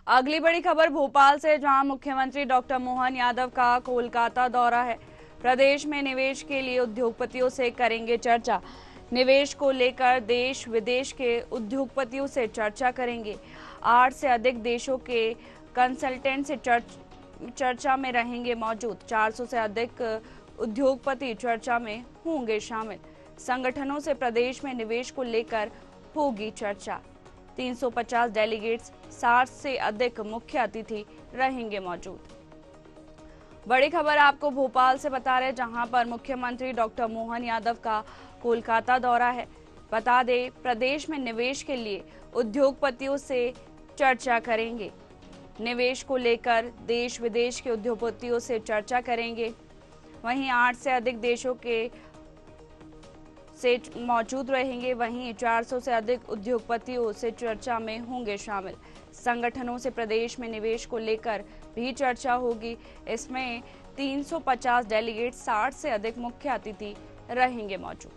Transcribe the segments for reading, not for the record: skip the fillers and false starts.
अगली बड़ी खबर भोपाल से, जहां मुख्यमंत्री डॉक्टर मोहन यादव का कोलकाता दौरा है। प्रदेश में निवेश के लिए उद्योगपतियों से करेंगे चर्चा। निवेश को लेकर देश विदेश के उद्योगपतियों से चर्चा करेंगे। 8 से अधिक देशों के कंसल्टेंट से चर्चा में रहेंगे मौजूद। 400 से अधिक उद्योगपति चर्चा में होंगे शामिल। संगठनों से प्रदेश में निवेश को लेकर होगी चर्चा। 350 डेलीगेट्स, 60 से अधिक मुख्य अतिथि रहेंगे मौजूद। बड़ी खबर आपको भोपाल से बता रहे, जहां पर मुख्यमंत्री डॉक्टर मोहन यादव का कोलकाता दौरा है। बता दें, प्रदेश में निवेश के लिए उद्योगपतियों से चर्चा करेंगे। निवेश को लेकर देश विदेश के उद्योगपतियों से चर्चा करेंगे। वहीं 8 से अधिक देशों के से मौजूद रहेंगे। वहीं 400 से अधिक उद्योगपतियों से चर्चा में होंगे शामिल। संगठनों से प्रदेश में निवेश को लेकर भी चर्चा होगी। इसमें 350 डेलीगेट, 60 से अधिक मुख्य अतिथि रहेंगे मौजूद।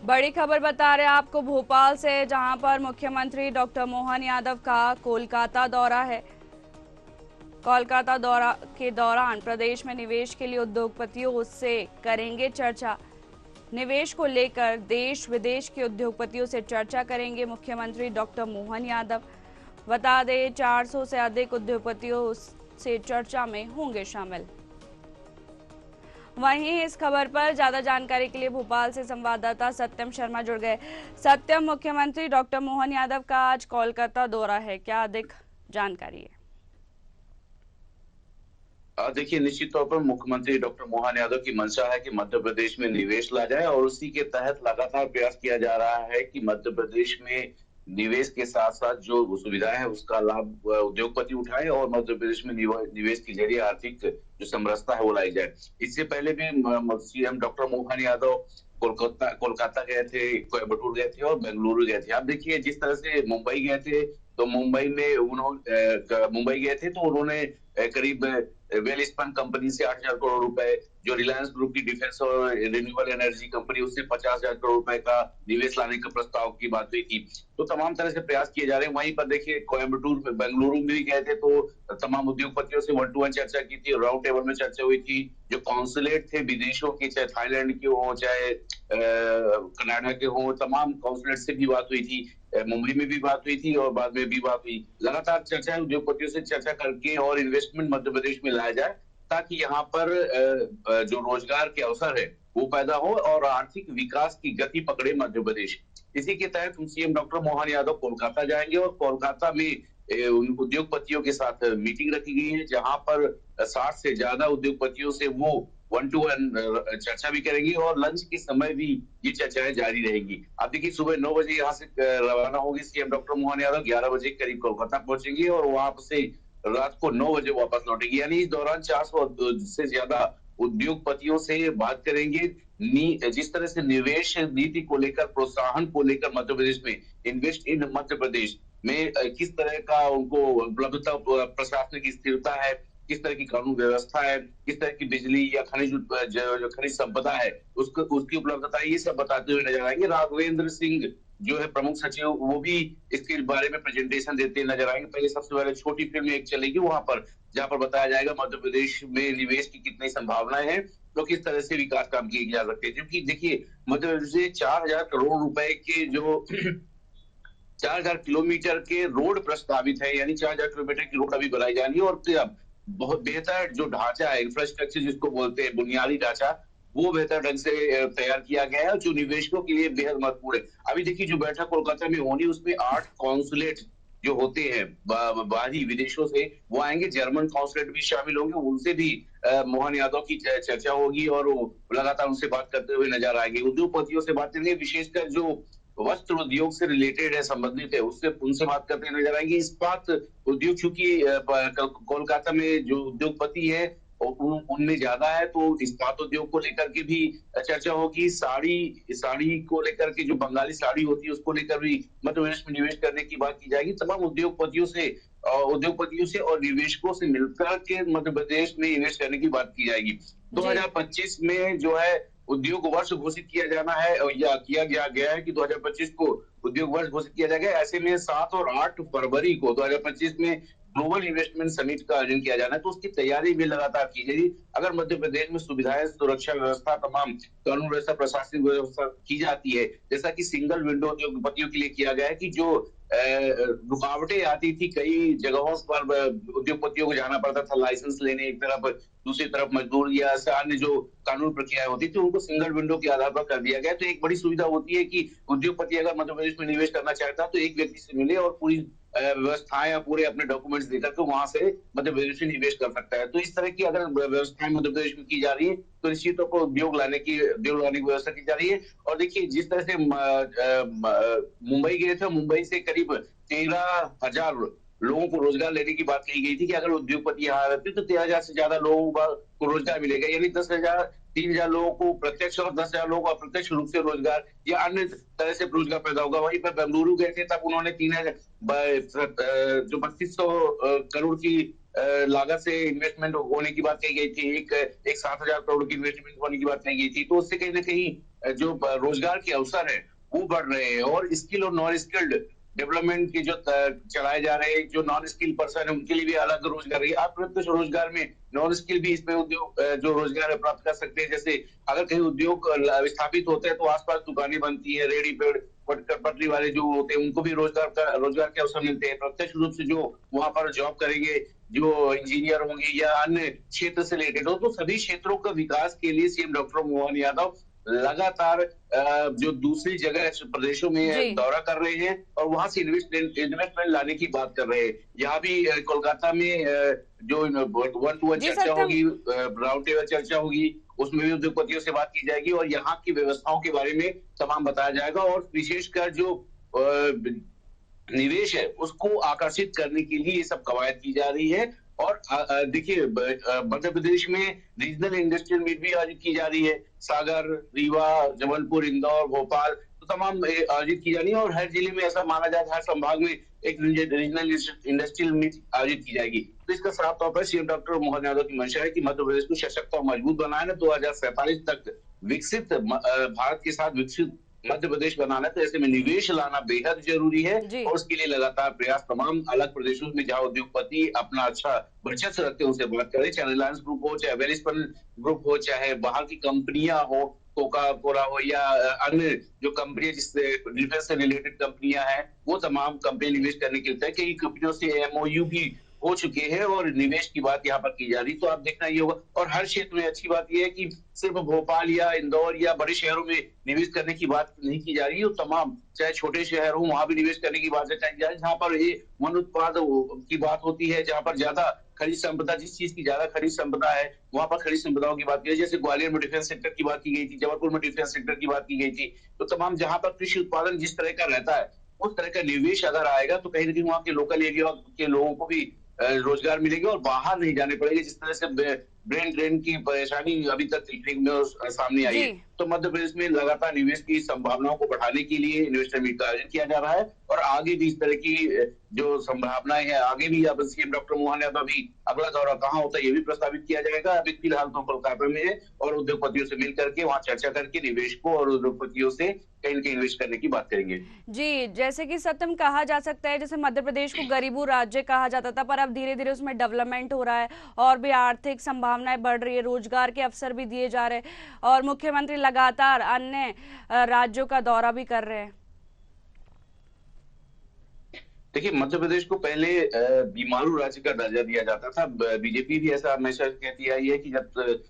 बड़ी खबर बता रहे आपको भोपाल से, जहां पर मुख्यमंत्री डॉक्टर मोहन यादव का कोलकाता दौरा है। कोलकाता दौरा के दौरान प्रदेश में निवेश के लिए उद्योगपतियों से करेंगे चर्चा। निवेश को लेकर देश विदेश के उद्योगपतियों से चर्चा करेंगे मुख्यमंत्री डॉक्टर मोहन यादव। बता दें, 400 से अधिक उद्योगपतियों से चर्चा में होंगे शामिल। वहीं इस खबर पर ज्यादा जानकारी के लिए भोपाल से संवाददाता सत्यम शर्मा जुड़ गए। सत्यम, मुख्यमंत्री डॉक्टर मोहन यादव का आज कोलकाता दौरा है, क्या अधिक जानकारी है? देखिए, निश्चित तौर पर मुख्यमंत्री डॉक्टर मोहन यादव की मंशा है कि मध्य प्रदेश में निवेश ला जाए और उसी के तहत लगातार प्रयास किया जा रहा है कि मध्य प्रदेश में निवेश के साथ साथ जो सुविधाएं हैं उसका लाभ उद्योगपति उठाए और मध्य प्रदेश में निवेश के जरिए आर्थिक जो समरसता है वो लाई जाए। इससे पहले भी सीएम डॉक्टर मोहन यादव कोलकाता गए थे, कोयम्बटूर गए थे और बेंगलुरु गए थे। आप देखिए, जिस तरह से मुंबई गए थे तो मुंबई गए थे तो उन्होंने करीब वेल स्पन कंपनी से 8,000 करोड़ रुपए, जो रिलायंस ग्रुप की डिफेंस और रिन्यूएबल एनर्जी कंपनी उससे 50,000 करोड़ रुपए का निवेश लाने का प्रस्ताव की बात हुई थी। तो तमाम तरह से प्रयास किए जा रहे हैं। वहीं पर देखिए, कोयम्बटूर में, बेंगलुरु में भी गए थे तो तमाम उद्योगपतियों से 1-to-1 चर्चा की थी, राउंड टेबल में चर्चा हुई थी। जो कॉन्सुलेट थे विदेशों के, चाहे थाईलैंड के हो, चाहे कनाडा के हो, तमाम कॉन्सुलेट से भी बात हुई थी। मुंबई में भी बात हुई थी और बाद में भी बात हुई। लगातार चर्चा उद्योगपतियों से चर्चा करके और इन्वेस्टमेंट मध्य प्रदेश में लाया जाए ताकि यहाँ पर जो रोजगार के अवसर है वो पैदा हो और आर्थिक विकास की गति पकड़े मध्य प्रदेश। इसी के तहत सीएम डॉक्टर मोहन यादव कोलकाता जाएंगे और कोलकाता में उद्योगपतियों के साथ मीटिंग रखी गई है, जहां पर 60 से ज्यादा उद्योगपतियों से वो 1-to-1 चर्चा भी करेंगी और लंच के समय भी ये चर्चाएं जारी रहेंगी। अब देखिए, सुबह 9 बजे यहाँ से रवाना होगी सीएम डॉक्टर मोहन यादव, 11 बजे करीब कोलकाता पहुंचेंगे और वहां से रात को 9 बजे वापस लौटेंगे। यानी इस दौरान 400 से ज्यादा उद्योगपतियों से बात करेंगे। जिस तरह से निवेश नीति को लेकर, प्रोत्साहन को लेकर मध्य प्रदेश में, इन्वेस्ट इन मध्य प्रदेश में किस तरह का उनको उपलब्धता, प्रशासनिक स्थिरता है, किस तरह की कानून व्यवस्था है, किस तरह की बिजली या जो खनिज संपदा है उसकी उपलब्धता है, ये सब बताते हुए नजर आएंगे। राघवेंद्र सिंह जो है प्रमुख सचिव, वो भी इसके बारे में प्रेजेंटेशन देते नजर आएंगे। पहले सबसे पहले छोटी फिल्म एक चलेगी वहां पर, जहां पर बताया जाएगा मध्य प्रदेश में निवेश की कितनी संभावनाएं हैं, तो किस तरह से विकास काम किए जा सकते हैं। क्योंकि देखिए, मध्य प्रदेश से 4,000 करोड़ रुपए के जो 4,000 किलोमीटर के रोड प्रस्तावित है, यानी 4,000 किलोमीटर की रोड अभी बनाई जानी है और बहुत बेहतर जो ढांचा है, इंफ्रास्ट्रक्चर जिसको बोलते हैं, बुनियादी ढांचा, वो बेहतर ढंग से तैयार किया गया है जो निवेशकों के लिए बेहद महत्वपूर्ण है। अभी देखिए, जो बैठक कोलकाता में होनी, उसमें 8 कॉन्सुलेट जो होते हैं बाहरी विदेशों से, वो आएंगे। जर्मन कॉन्सुलेट भी शामिल होंगे, उनसे भी मोहन यादव की चर्चा होगी और वो लगातार उनसे बात करते हुए नजर आएंगे। उद्योगपतियों से बात करेंगे, विशेषकर जो वस्त्र उद्योग से रिलेटेड है, संबंधित है, उससे उनसे बात करते नजर आएंगे। इस्पात उद्योग, चूंकि कोलकाता में जो उद्योगपति है उनमें ज्यादा है, तो इस्पात उद्योग को लेकर के भी चर्चा होगी। साड़ी को लेकर के, जो बंगाली साड़ी होती है उसको लेकर भी मध्य प्रदेश में निवेश करने की बात की जाएगी। तमाम उद्योगपतियों से और निवेशकों से मिलकर के मध्य प्रदेश में इन्वेस्ट करने की बात की जाएगी। 2025 में जो है उद्योग वर्ष घोषित किया जाना है या किया गया है कि 2025 को उद्योग वर्ष घोषित किया जाएगा। ऐसे में 7 और 8 फरवरी को 2025 में ग्लोबल इन्वेस्टमेंट समिट का आयोजन किया जाना है, तो उसकी तैयारी भी लगातार की जाएगी। अगर मध्य प्रदेश में सुविधाएं, सुरक्षा व्यवस्था, तमाम कानून व्यवस्था, प्रशासनिक व्यवस्था की जाती है, जैसा कि सिंगल विंडो उद्योगपतियों के लिए किया गया है कि जो रुकावटें आती थी कई जगहों पर, उद्योगपतियों को जाना पड़ता था लाइसेंस लेने एक तरफ, दूसरी तरफ मजदूर या अन्य जो कानून प्रक्रियाएं होती थी उनको सिंगल विंडो के आधार पर कर दिया गया। तो एक बड़ी सुविधा होती है कि उद्योगपति अगर मध्य प्रदेश में निवेश करना चाहता है तो एक व्यक्ति से मिले और पूरी व्यवस्थाएं या पूरे अपने डॉक्यूमेंट्स देकर के वहां से मध्य प्रदेश में निवेश कर सकता है। तो इस तरह की अगर व्यवस्थाएं मध्य प्रदेश में की जा रही है तो निश्चित तौर पर उद्योग लाने की व्यवस्था की जा रही है। और देखिए जिस तरह से मुंबई गए थे, मुंबई से करीब 13,000 लोगों को रोजगार लेने की बात कही गई थी कि अगर उद्योगपति यहाँ रहते तो 13,000 से ज्यादा लोगों को रोजगार मिलेगा, यानी 3,000 लोगों को प्रत्यक्ष और 10,000 लोगों को अप्रत्यक्ष रूप से रोजगार या अन्य तरह से रोजगार पैदा होगा। वहीं पर बेंगलुरु गए थे तब उन्होंने 3,000 जो 3200 करोड़ की लागत से इन्वेस्टमेंट होने की बात कही गई थी, एक 7,000 करोड़ की इन्वेस्टमेंट होने की बात कही गई थी। तो उससे कहीं ना कहीं जो रोजगार के अवसर है वो बढ़ रहे हैं और स्किल और नॉन स्किल्ड डेवलपमेंट के जो चलाए जा रहे हैं, जो नॉन स्किल पर्सन है उनके लिए भी अलग रोजगार है। अप्रत्यक्ष रोजगार में नॉन स्किल भी इसमें उद्योग जो रोजगार प्राप्त कर सकते हैं। जैसे अगर कहीं उद्योग स्थापित होते हैं तो आसपास दुकानें बनती है, रेडी पेड़ पटरी वाले जो होते हैं उनको भी रोजगार के अवसर मिलते हैं। प्रत्यक्ष रूप से जो वहां पर जॉब करेंगे, जो इंजीनियर होंगे या अन्य क्षेत्र से रिलेटेड हो, तो सभी क्षेत्रों का विकास के लिए सीएम डॉक्टर मोहन यादव लगातार जो दूसरी जगह प्रदेशों में दौरा कर रहे हैं और वहां से इन्वेस्टमेंट लाने की बात कर रहे हैं। यहाँ भी कोलकाता में जो 1-to-1 चर्चा होगी, राउंड टेबल चर्चा होगी, उसमें भी उद्योगपतियों से बात की जाएगी और यहाँ की व्यवस्थाओं के बारे में तमाम बताया जाएगा और विशेषकर जो निवेश है उसको आकर्षित करने के लिए ये सब कवायद की जा रही है। और देखिए मध्य प्रदेश में रीजनल इंडस्ट्रियल मीट भी आयोजित की जा रही है। सागर, रीवा, जबलपुर, इंदौर, भोपाल तो तमाम आयोजित की जा रही है और हर जिले में ऐसा माना जाता है, हर संभाग में एक रीजनल इंडस्ट्रियल मीट आयोजित की जाएगी। तो इसका साफ तौर पर सीएम डॉक्टर मोहन यादव की मंशा है कि मध्य प्रदेश को सशक्त और मजबूत बनाना, 2047 तक विकसित भारत के साथ विकसित मध्य प्रदेश बनाना है। तो ऐसे में निवेश लाना बेहद जरूरी है और उसके लिए लगातार प्रयास तमाम अलग प्रदेशों में जहां उद्योगपति अपना अच्छा वर्चस्व रखते हैं उनसे बात करें, चाहे रिलायंस ग्रुप हो, चाहे वेलिस्पन ग्रुप हो, चाहे बाहर की कंपनियां हो, कोका कोला हो या अन्य जो कंपनियां जिससे डिफेंस से रिलेटेड कंपनियां हैं, वो तमाम कंपनी निवेश करने के लिए कई कंपनियों से एमओयू भी हो चुके हैं और निवेश की बात यहाँ पर की जा रही। तो आप देखना ये होगा और हर क्षेत्र में अच्छी बात यह है कि सिर्फ भोपाल या इंदौर या बड़े शहरों में निवेश करने की बात नहीं की जा रही है, तमाम चाहे छोटे शहर हो वहां भी निवेश करने की बात की जा रही है, जहाँ पर ये वन उत्पाद की बात होती है, जहाँ पर ज्यादा खनिज संपदा, जिस चीज की ज्यादा खनिज संपदा है वहां पर खनिज संपदाओं की बात की। जैसे ग्वालियर में डिफेंस सेक्टर की बात की गई थी, जबलपुर में डिफेंस सेक्टर की बात की गई थी। तो तमाम जहां पर कृषि उत्पादन जिस तरह का रहता है उस तरह का निवेश अगर आएगा तो कहीं ना कहीं वहां के लोकल एरिया के लोगों को भी रोजगार मिलेंगे और बाहर नहीं जाने पड़ेंगे। जिस तरह से ब्रेन ड्रेन की परेशानी अभी तक सामने आई है, तो मध्य प्रदेश में लगातार निवेश की संभावनाओं को बढ़ाने के लिए इन्वेस्टर मीट का आयोजन किया जा रहा है और आगे भी इस तरह की जो संभावनाएं हैं, आगे भी अब सीएम डॉक्टर मोहन यादव भी अगला दौरा कहाँ होता है ये भी प्रस्तावित किया जाएगा। अभी फिलहाल तो कोलकाता में है और उद्योगपतियों से मिल करके वहां चर्चा करके निवेशकों और उद्योगपतियों से कहीं न कहीं इन्वेस्ट करने की बात करेंगे। जी, जैसे कि सत्यम कहा जा सकता है, जैसे मध्य प्रदेश को गरीबों राज्य कहा जाता था, पर अब धीरे धीरे उसमें डेवलपमेंट हो रहा है और भी आर्थिक संभावनाएं बढ़ रही है, रोजगार के अवसर भी दिए जा रहे हैं और मुख्यमंत्री लगातार अन्य राज्यों का दौरा भी कर रहे हैं। देखिए मध्य प्रदेश को पहले बीमारू राज्य का दर्जा दिया जाता था। बीजेपी भी ऐसा हमेशा कहती आई है कि जब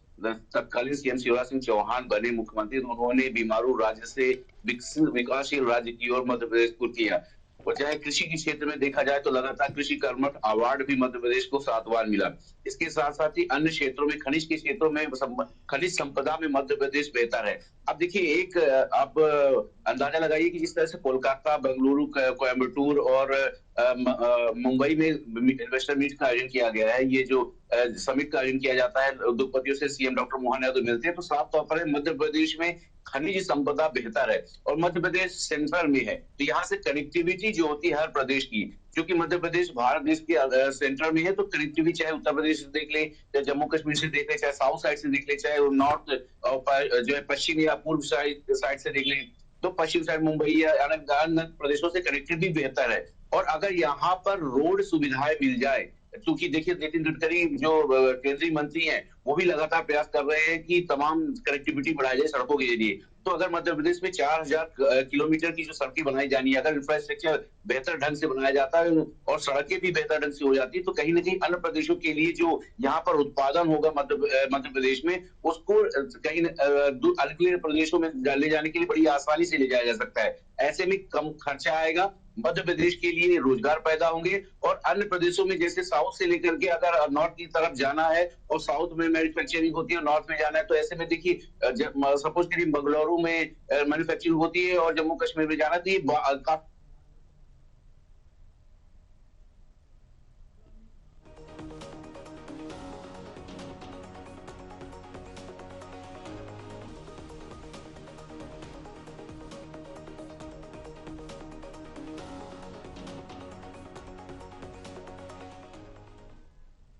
तत्कालीन सीएम शिवराज सिंह चौहान बने मुख्यमंत्री तो उन्होंने बीमारू राज्य से विकासशील राज्य की ओर मध्य प्रदेश को किया। और चाहे कृषि के क्षेत्र में देखा जाए तो लगातार कृषि कर्मठ अवार्ड भी मध्य प्रदेश को 7 बार मिला। इसके साथ साथ ही अन्य क्षेत्रों में, खनिज के क्षेत्रों में, खनिज संपदा में मध्य प्रदेश बेहतर है। अब देखिए एक आप अंदाजा लगाइए कि जिस तरह से कोलकाता, बेंगलुरु, कोयम्बटूर और मुंबई में इन्वेस्टर मीट का आयोजन किया गया है। ये जो समिट का आयोजन किया जाता है, उद्योगपतियों से सीएम डॉक्टर मोहन यादव मिलते हैं, तो साफ तौर पर मध्य प्रदेश में खनिज संपदा बेहतर है और मध्य प्रदेश सेंट्रल में है, तो यहाँ से कनेक्टिविटी जो होती है हर प्रदेश की, क्योंकि मध्य प्रदेश भारत देश के सेंटर में है, तो कनेक्टिविटी चाहे उत्तर प्रदेश से देख ले, चाहे जम्मू कश्मीर से देख ले, चाहे साउथ साइड से देख ले, चाहे नॉर्थ जो है पश्चिम या पूर्व साइड से देख ले, तो पश्चिम साइड मुंबई या अन्य प्रदेशों से कनेक्टिविटी बेहतर है। और अगर यहाँ पर रोड सुविधाएं मिल जाए, क्योंकि देखिए नितिन गडकरी जो केंद्रीय मंत्री हैं, वो भी लगातार प्रयास कर रहे हैं कि तमाम कनेक्टिविटी बढ़ाई जाए सड़कों के जरिए। तो अगर मध्य प्रदेश में 4000 किलोमीटर की जो सड़कें बनाई जानी है, अगर इंफ्रास्ट्रक्चर बेहतर ढंग से बनाया जाता है और सड़कें भी बेहतर ढंग से हो जाती है, तो कहीं ना कहीं अन्य प्रदेशों के लिए जो यहाँ पर उत्पादन होगा मध्य प्रदेश में, उसको कहीं अन्य प्रदेशों में ले जाने के लिए बड़ी आसानी से ले जाया जा सकता है। ऐसे में कम खर्चा आएगा, मध्य प्रदेश के लिए रोजगार पैदा होंगे और अन्य प्रदेशों में जैसे साउथ से लेकर के अगर नॉर्थ की तरफ जाना है और साउथ में मैन्युफैक्चरिंग होती है, नॉर्थ में जाना है, तो ऐसे में देखिए सपोज करिए बंगलुरु में मैन्युफैक्चरिंग होती है और जम्मू कश्मीर में जाना है, तो ये काफी